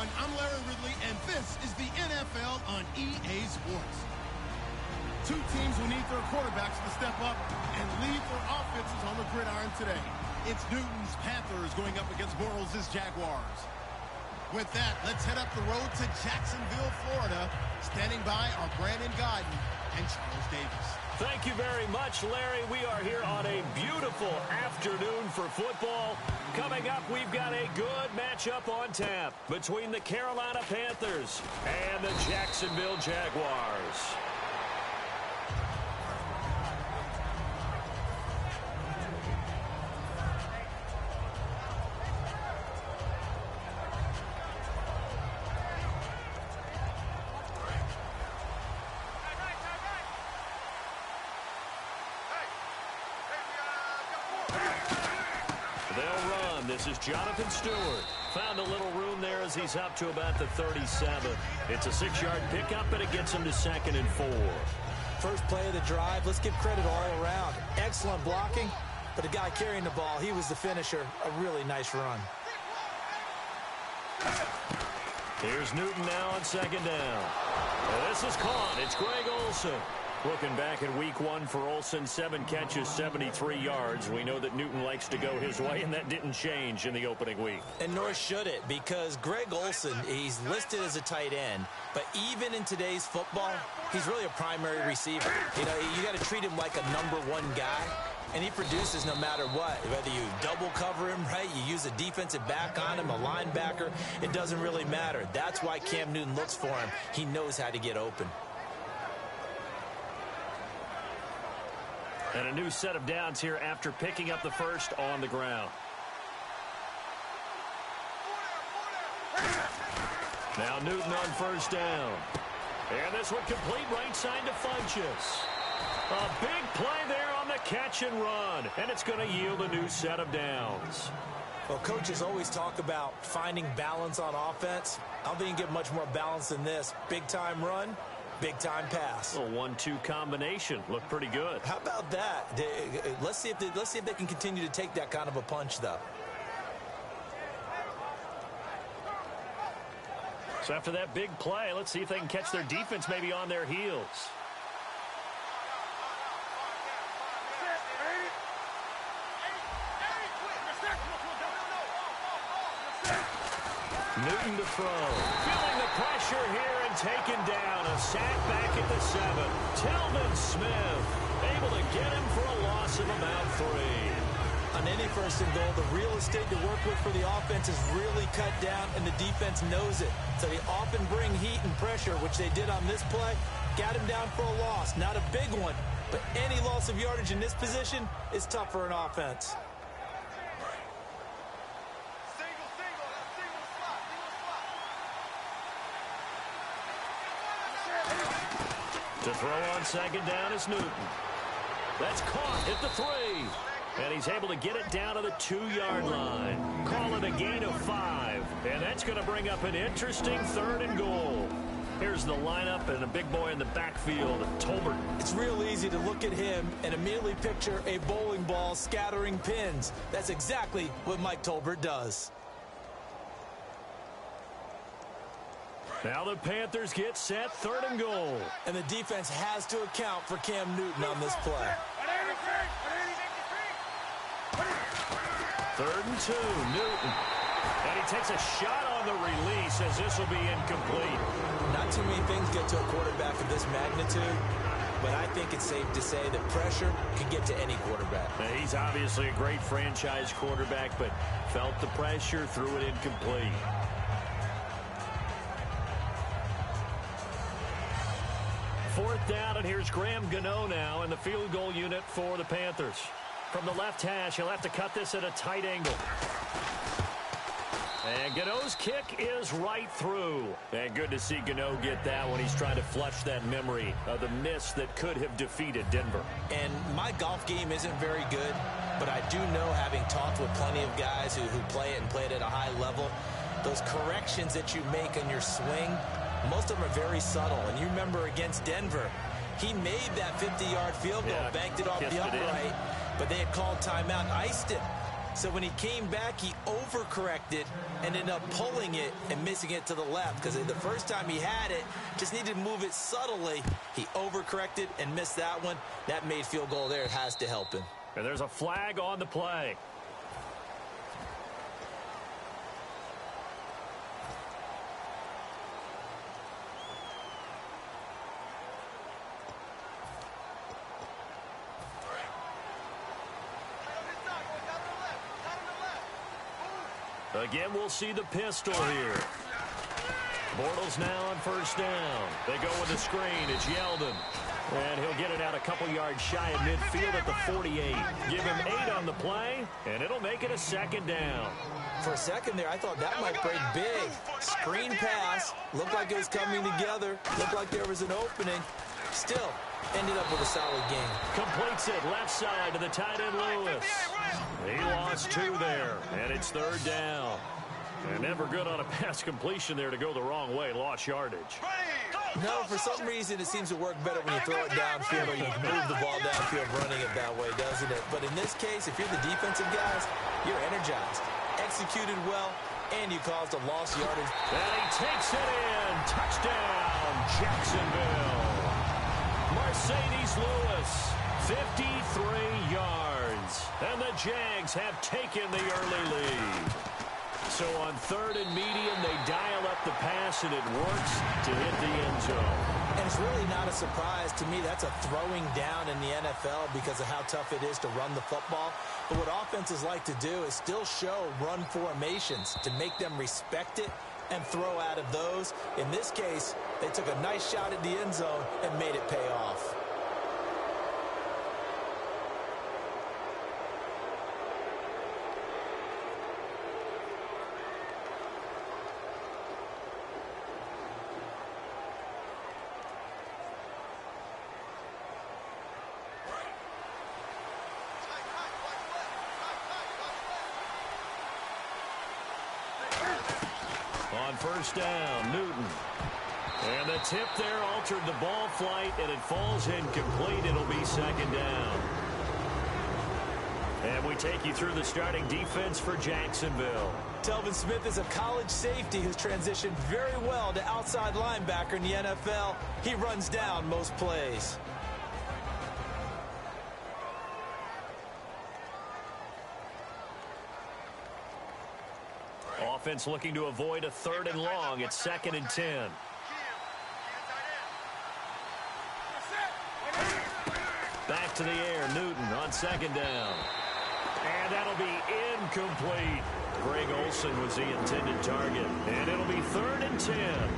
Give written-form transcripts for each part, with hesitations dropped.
everyone. I'm Larry Ridley, and this is the NFL on EA Sports. Two teams will need their quarterbacks to step up and lead their offenses on the gridiron today. It's Newton's Panthers going up against Bortles' Jaguars. With that, let's head up the road to Jacksonville, Florida. Standing by are Brandon Gaudin and Charles Davis. Thank you very much, Larry. We are here on a beautiful afternoon for football. Coming up, we've got a good matchup on tap between the Carolina Panthers and the Jacksonville Jaguars. This is Jonathan Stewart. Found a little room there as he's up to about the 37. It's a 6-yard pickup, and it gets him to 2nd and 4. First play of the drive. Let's give credit all around. Excellent blocking, but the guy carrying the ball, he was the finisher. A really nice run. Here's Newton now on 2nd down. This is caught. It's Greg Olsen. Looking back at week 1 for Olsen, 7 catches, 73 yards. We know that Newton likes to go his way, and that didn't change in the opening week. And nor should it, because Greg Olsen, he's listed as a tight end, but even in today's football, he's really a primary receiver. You know, you got to treat him like a #1 guy, and he produces no matter what. Whether you double cover him, right, you use a defensive back on him, a linebacker, it doesn't really matter. That's why Cam Newton looks for him. He knows how to get open. And a new set of downs here after picking up the first on the ground. Now Newton on 1st down. And this one complete right side to Funchess. A big play there on the catch and run. And it's going to yield a new set of downs. Well, coaches always talk about finding balance on offense. I don't think you can get much more balance than this. Big-time run. Big-time pass. A 1-2 combination. Looked pretty good. How about that? Let's see if they can continue to take that kind of a punch, though. So after that big play, let's see if they can catch their defense maybe on their heels. Newton to throw. Feeling the pressure here and taken down. A sack back at the 7. Telvin Smith able to get him for a loss of about 3. On any 1st and goal, the real estate to work with for the offense is really cut down, and the defense knows it. So they often bring heat and pressure, which they did on this play. Got him down for a loss. Not a big one, but any loss of yardage in this position is tough for an offense. To throw on 2nd down is Newton. That's caught at the 3. And he's able to get it down to the 2-yard line. Call it a gain of 5. And that's going to bring up an interesting 3rd and goal. Here's the lineup and a big boy in the backfield, Tolbert. It's real easy to look at him and immediately picture a bowling ball scattering pins. That's exactly what Mike Tolbert does. Now the Panthers get set, 3rd and goal. And the defense has to account for Cam Newton on this play. 3rd and 2, Newton. And he takes a shot on the release as this will be incomplete. Not too many things get to a quarterback of this magnitude, but I think it's safe to say that pressure can get to any quarterback. Now, he's obviously a great franchise quarterback, but felt the pressure, threw it incomplete. 4th down, and here's Graham Gano now in the field goal unit for the Panthers. From the left hash, he'll have to cut this at a tight angle. And Gano's kick is right through. And good to see Gano get that when he's trying to flush that memory of the miss that could have defeated Denver. And my golf game isn't very good, but I do know, having talked with plenty of guys who play it and play it at a high level, those corrections that you make on your swing, most of them are very subtle. And you remember against Denver, he made that 50-yard field goal, banked it off the upright, but they had called timeout, iced it. So when he came back, he overcorrected and ended up pulling it and missing it to the left, because the first time he had it, just needed to move it subtly. He overcorrected and missed that one. That made field goal there. It has to help him. And there's a flag on the play. Again, we'll see the pistol here. Bortles now on first down. They go with the screen. It's Yeldon. And he'll get it out a couple yards shy of midfield at the 48. Give him 8 on the play, and it'll make it a second down. For a second there, I thought that might break big. Screen pass. Looked like it was coming together. Looked like there was an opening. Still, ended up with a solid game. Completes it left side to the tight end Lewis. He lost 2 there, and it's third down. And never good on a pass completion there to go the wrong way. Lost yardage. No, for some reason it seems to work better when you throw it downfield or you move the ball downfield running it that way, doesn't it? But in this case, if you're the defensive guys, you're energized, executed well, and you caused a lost yardage. And he takes it in. Touchdown, Jacksonville. Mercedes Lewis, 53 yards. And the Jags have taken the early lead. So on third and medium, they dial up the pass, and it works to hit the end zone. And it's really not a surprise to me. That's a throwing down in the NFL because of how tough it is to run the football. But what offenses like to do is still show run formations to make them respect it and throw out of those. In this case, they took a nice shot at the end zone and made it pay off. On first down, Newton. And the tip there altered the ball flight, and it falls incomplete. It'll be second down. And we take you through the starting defense for Jacksonville. Telvin Smith is a college safety who's transitioned very well to outside linebacker in the NFL. He runs down most plays. Offense looking to avoid a third and long. It's 2nd and 10. Back to the air, Newton on second down. And that'll be incomplete. Greg Olsen was the intended target. And it'll be 3rd and 10.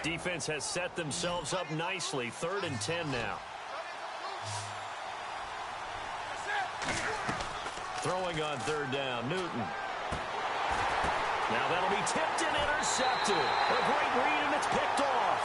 Defense has set themselves up nicely. 3rd and 10 now. Throwing on third down, Newton. Now that'll be tipped and intercepted. A great read, and it's picked off.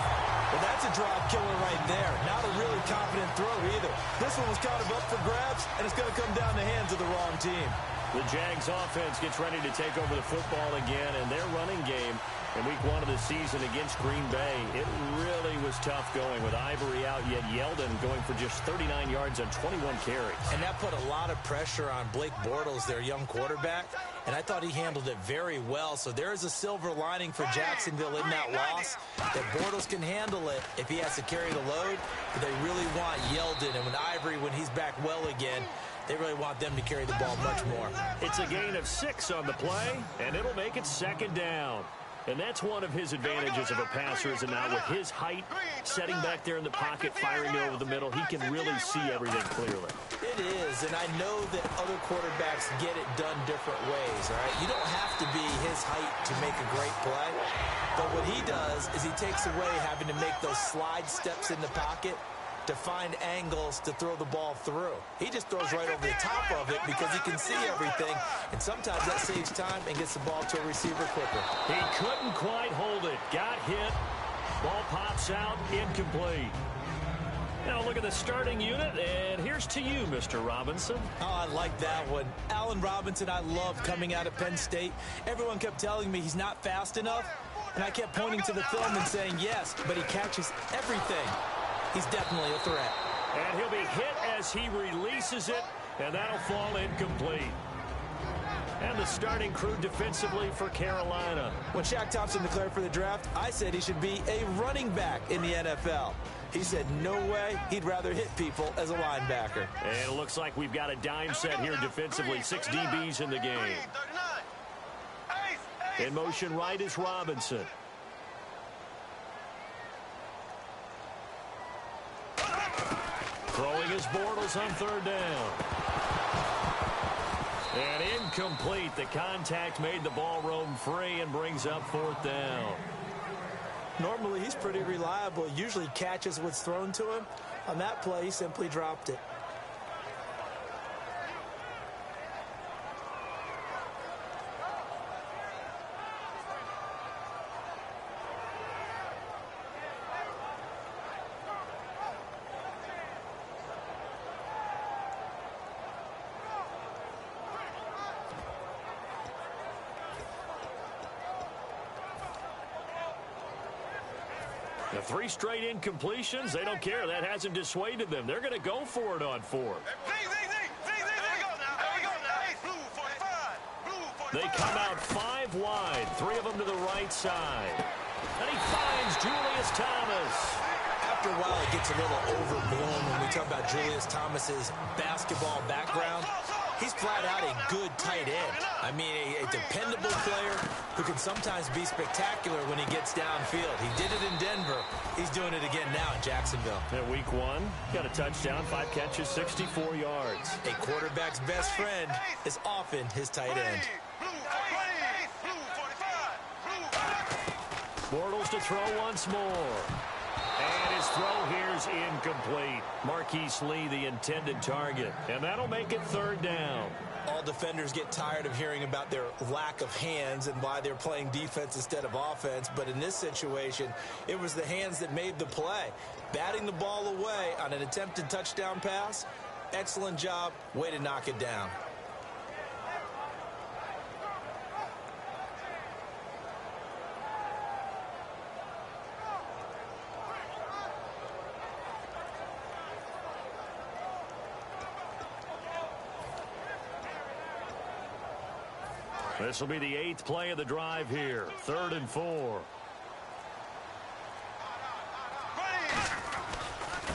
Well, that's a drive killer right there. Not a really confident throw either. This one was kind of up for grabs, and it's going to come down the hands of the wrong team. The Jags offense gets ready to take over the football again, and their running game in week 1 of the season against Green Bay, it really was tough going with Ivory out, yet Yeldon going for just 39 yards on 21 carries. And that put a lot of pressure on Blake Bortles, their young quarterback, and I thought he handled it very well. So there is a silver lining for Jacksonville in that loss, that Bortles can handle it if he has to carry the load, but they really want Yeldon, and when Ivory, when he's back well again, they really want them to carry the ball much more. It's a gain of 6 on the play, and it'll make it second down. And that's one of his advantages of a passer, is now with his height, setting back there in the pocket, firing it over the middle, he can really see everything clearly. It is, and I know that other quarterbacks get it done different ways, all right? You don't have to be his height to make a great play, but what he does is he takes away having to make those slide steps in the pocket to find angles to throw the ball through. He just throws right over the top of it because he can see everything, and sometimes that saves time and gets the ball to a receiver quicker. He couldn't quite hold it. Got hit. Ball pops out, incomplete. Now look at the starting unit, and here's to you, Mr. Robinson. Oh, I like that one. Allen Robinson, I love coming out of Penn State. Everyone kept telling me he's not fast enough, and I kept pointing to the film and saying yes, but he catches everything. He's definitely a threat. And he'll be hit as he releases it, and that'll fall incomplete. And the starting crew defensively for Carolina. When Shaq Thompson declared for the draft, I said he should be a running back in the NFL. He said no way, he'd rather hit people as a linebacker. And it looks like we've got a dime set here defensively. 6 DBs in the game. In motion right is Robinson. Throwing his Bortles on 3rd down. And incomplete. The contact made the ball roam free and brings up 4th down. Normally, he's pretty reliable. Usually catches what's thrown to him. On that play, he simply dropped it. The 3 straight incompletions, they don't care. That hasn't dissuaded them. They're going to go for it on 4th. They come out 5 wide, 3 of them to the right side. And he finds Julius Thomas. After a while, it gets a little overblown when we talk about Julius Thomas's basketball background. He's flat out a good tight end. I mean, a dependable player who can sometimes be spectacular when he gets downfield. He did it in Denver. He's doing it again now in Jacksonville. In week 1, got a touchdown, 5 catches, 64 yards. A quarterback's best friend is often his tight end. Bortles to throw once more. And his throw here's incomplete. Marquise Lee, the intended target. And that'll make it 3rd down. All defenders get tired of hearing about their lack of hands and why they're playing defense instead of offense. But in this situation, it was the hands that made the play. Batting the ball away on an attempted touchdown pass. Excellent job. Way to knock it down. This will be the 8th play of the drive here. 3rd and 4.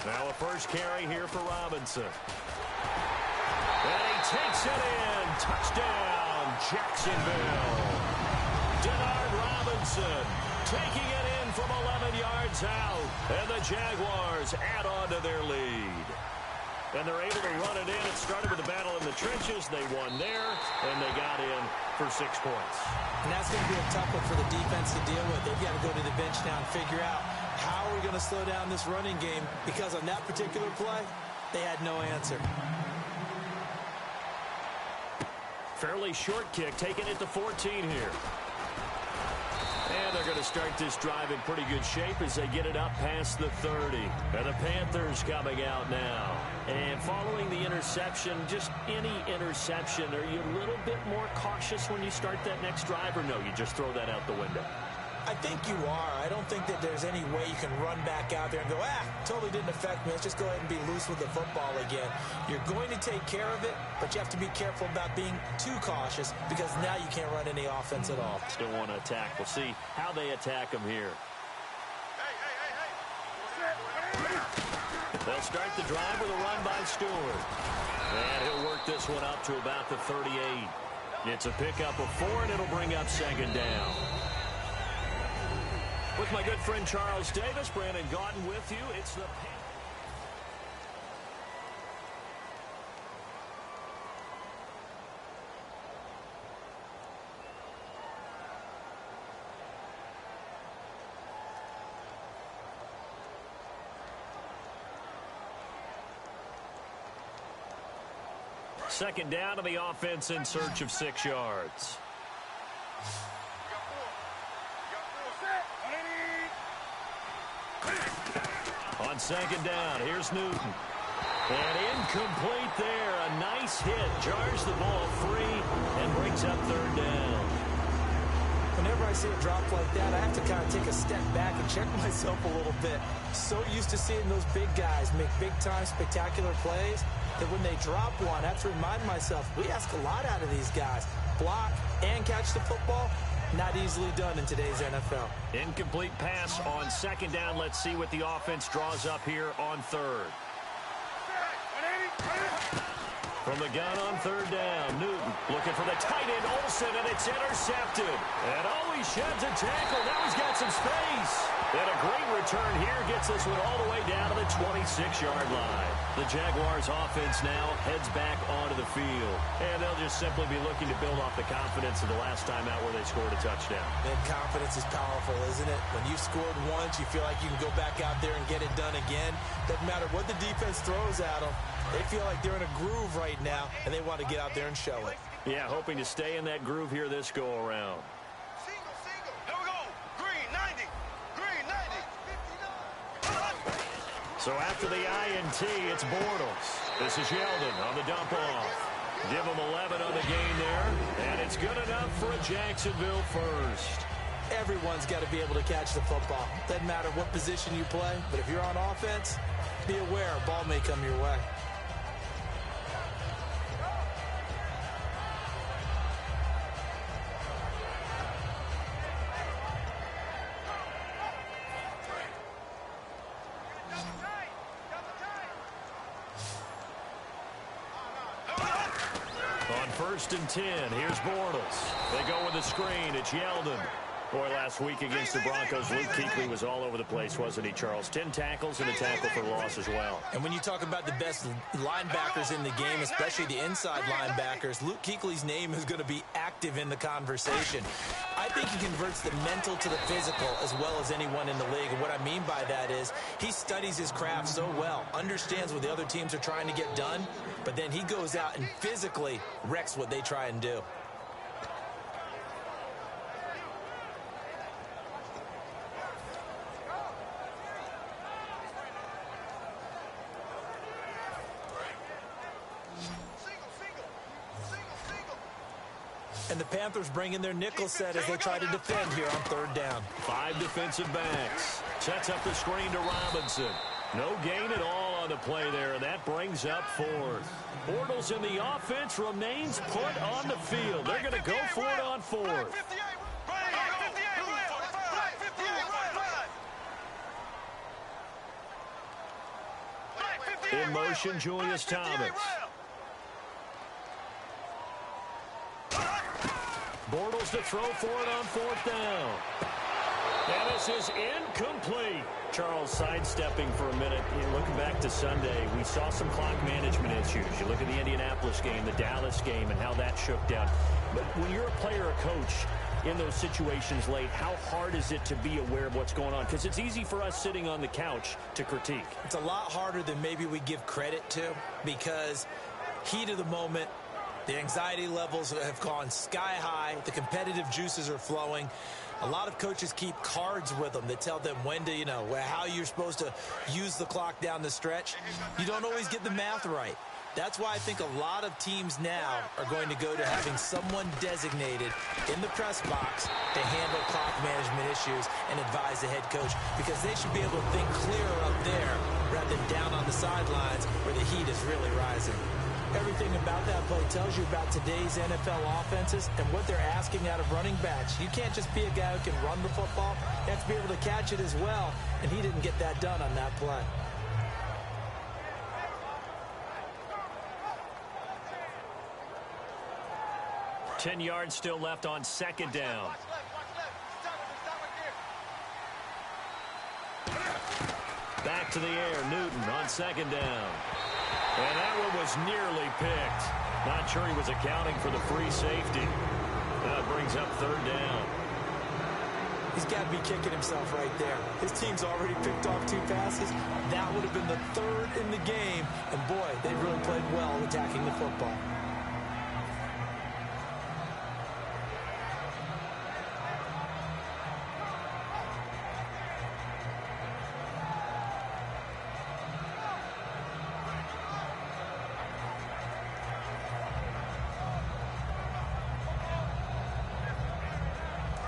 Now a first carry here for Robinson. And he takes it in. Touchdown, Jacksonville. Denard Robinson taking it in from 11 yards out. And the Jaguars add on to their lead. And they're able to run it in. It started with a battle in the trenches. They won there, and they got in for 6 points. And that's going to be a tough one for the defense to deal with. They've got to go to the bench now and figure out how are we going to slow down this running game, because on that particular play, they had no answer. Fairly short kick, taking it to 14 here. And they're going to start this drive in pretty good shape as they get it up past the 30. And the Panthers coming out now. And following the interception, just any interception, are you a little bit more cautious when you start that next drive, or no, you just throw that out the window? I think you are. I don't think that there's any way you can run back out there and go, totally didn't affect me. Let's just go ahead and be loose with the football again. You're going to take care of it, but you have to be careful about being too cautious, because now you can't run any offense at all. Still want to attack. We'll see how they attack them here. They'll start the drive with a run by Stewart. And he'll work this one up to about the 38. It's a pickup of 4, and it'll bring up 2nd down. With my good friend Charles Davis, Brandon Gaudin with you. It's the second down, to the offense in search of 6 yards. On on second down. Here's Newton. And incomplete there. A nice hit. Jars the ball free and brings up third down. Whenever I see a drop like that, I have to kind of take a step back and check myself a little bit. So used to seeing those big guys make big-time spectacular plays that when they drop one, I have to remind myself, we ask a lot out of these guys. Block and catch the football, not easily done in today's NFL. Incomplete pass on second down. Let's see what the offense draws up here on third. From the gun on third down, Newton looking for the tight end, Olsen, and it's intercepted. And he sheds a tackle. Now he's got some space. And a great return here gets this one all the way down to the 26-yard line. The Jaguars offense now heads back onto the field. And they'll just simply be looking to build off the confidence of the last time out where they scored a touchdown. And confidence is powerful, isn't it? When you've scored once, you feel like you can go back out there and get it done again. Doesn't matter what the defense throws at them. They feel like they're in a groove right now, and they want to get out there and show it. Yeah, hoping to stay in that groove here this go-around. Here we go. Green 90. Green 90. So after the INT, it's Bortles. This is Yeldon on the dump off. Give him 11 on the gain there, and it's good enough for a Jacksonville first. Everyone's got to be able to catch the football. Doesn't matter what position you play, but if you're on offense, be aware a ball may come your way. First and 10. Here's Bortles. They go with the screen. It's Yeldon. Boy, last week against the Broncos, Luke Kuechly was all over the place, wasn't he, Charles? 10 tackles and a tackle for loss as well. And when you talk about the best linebackers in the game, especially the inside linebackers, Luke Kuechly's name is going to be active in the conversation. I think he converts the mental to the physical as well as anyone in the league. And what I mean by that is he studies his craft so well, understands what the other teams are trying to get done, but then he goes out and physically wrecks what they try and do. And the Panthers bring in their nickel set as they try to defend here on third down. 5 defensive backs. Sets up the screen to Robinson. No gain at all on the play there, and that brings up fourth. Bortles in the offense remains put on the field. They're going to go for it on fourth. In motion, Julius Thomas. Bortles to throw for it on fourth down. And this is incomplete. Charles sidestepping for a minute. Looking back to Sunday, we saw some clock management issues. You look at the Indianapolis game, the Dallas game, and how that shook down. But when you're a player or coach in those situations late, how hard is it to be aware of what's going on? Because it's easy for us sitting on the couch to critique. It's a lot harder than maybe we give credit to, because heat of the moment, the anxiety levels have gone sky high. The competitive juices are flowing. A lot of coaches keep cards with them that tell them when to, how you're supposed to use the clock down the stretch. You don't always get the math right. That's why I think a lot of teams now are going to go to having someone designated in the press box to handle clock management issues and advise the head coach, because they should be able to think clearer up there rather than down on the sidelines where the heat is really rising. Everything about that play tells you about today's NFL offenses and what they're asking out of running backs. You can't just be a guy who can run the football. You have to be able to catch it as well, and he didn't get that done on that play. Ten yards still left on second down. Back to the air, Newton on second down. And that one was nearly picked. Not sure he was accounting for the free safety. That brings up third down. He's got to be kicking himself right there. His team's already picked off 2 passes. That would have been the 3rd in the game. And boy, they really played well attacking the football.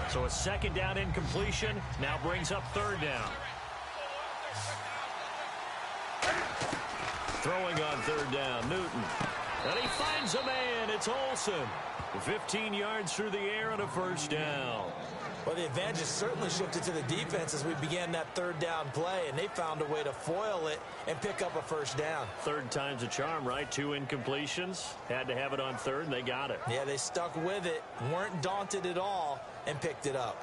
So a second down incompletion now brings up third down. Throwing on third down, Newton. And he finds a man. It's Olsen. 15 yards through the air and a first down. Well, the advantage certainly shifted to the defense as we began that third down play, and they found a way to foil it and pick up a first down. Third time's a charm, right? 2 incompletions. Had to have it on third, and they got it. Yeah, they stuck with it, weren't daunted at all, and picked it up.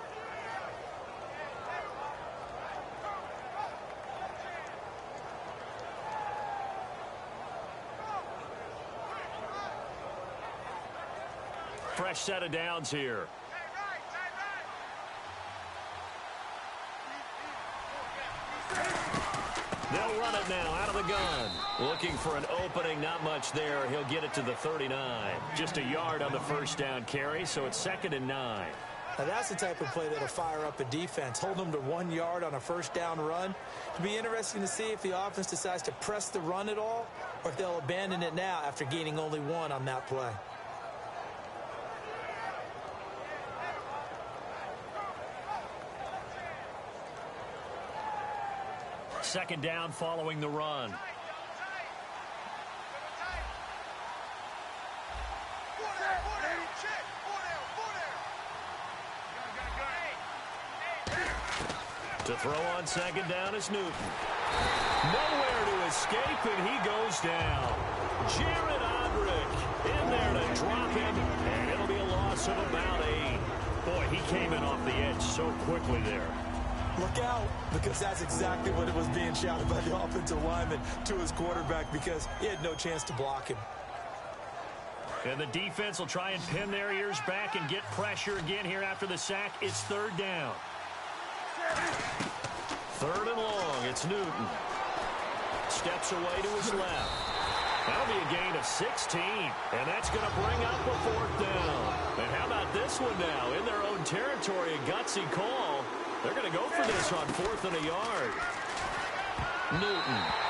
Fresh set of downs here. They'll run it now out of the gun. Looking for an opening, not much there. He'll get it to the 39. Just a yard on the first down carry, so it's 2nd and 9. Now that's the type of play that'll fire up a defense. Hold them to 1 yard on a first down run. It'll be interesting to see if the offense decides to press the run at all or if they'll abandon it now after gaining only 1 on that play. Second down following the run. To throw on second down is Newton. Nowhere to escape, and he goes down. Jared Odrick in there to drop him, and it'll be a loss of about 8. Boy, he came in off the edge so quickly there. Look out, because that's exactly what it was being shouted by the offensive lineman to his quarterback because he had no chance to block him. And the defense will try and pin their ears back and get pressure again here after the sack. It's third down. Third and long. It's Newton. Steps away to his left. That'll be a gain of 16. And that's going to bring up a fourth down. And how about this one now? In their own territory, a gutsy call. They're going to go for this on 4th and a yard. Newton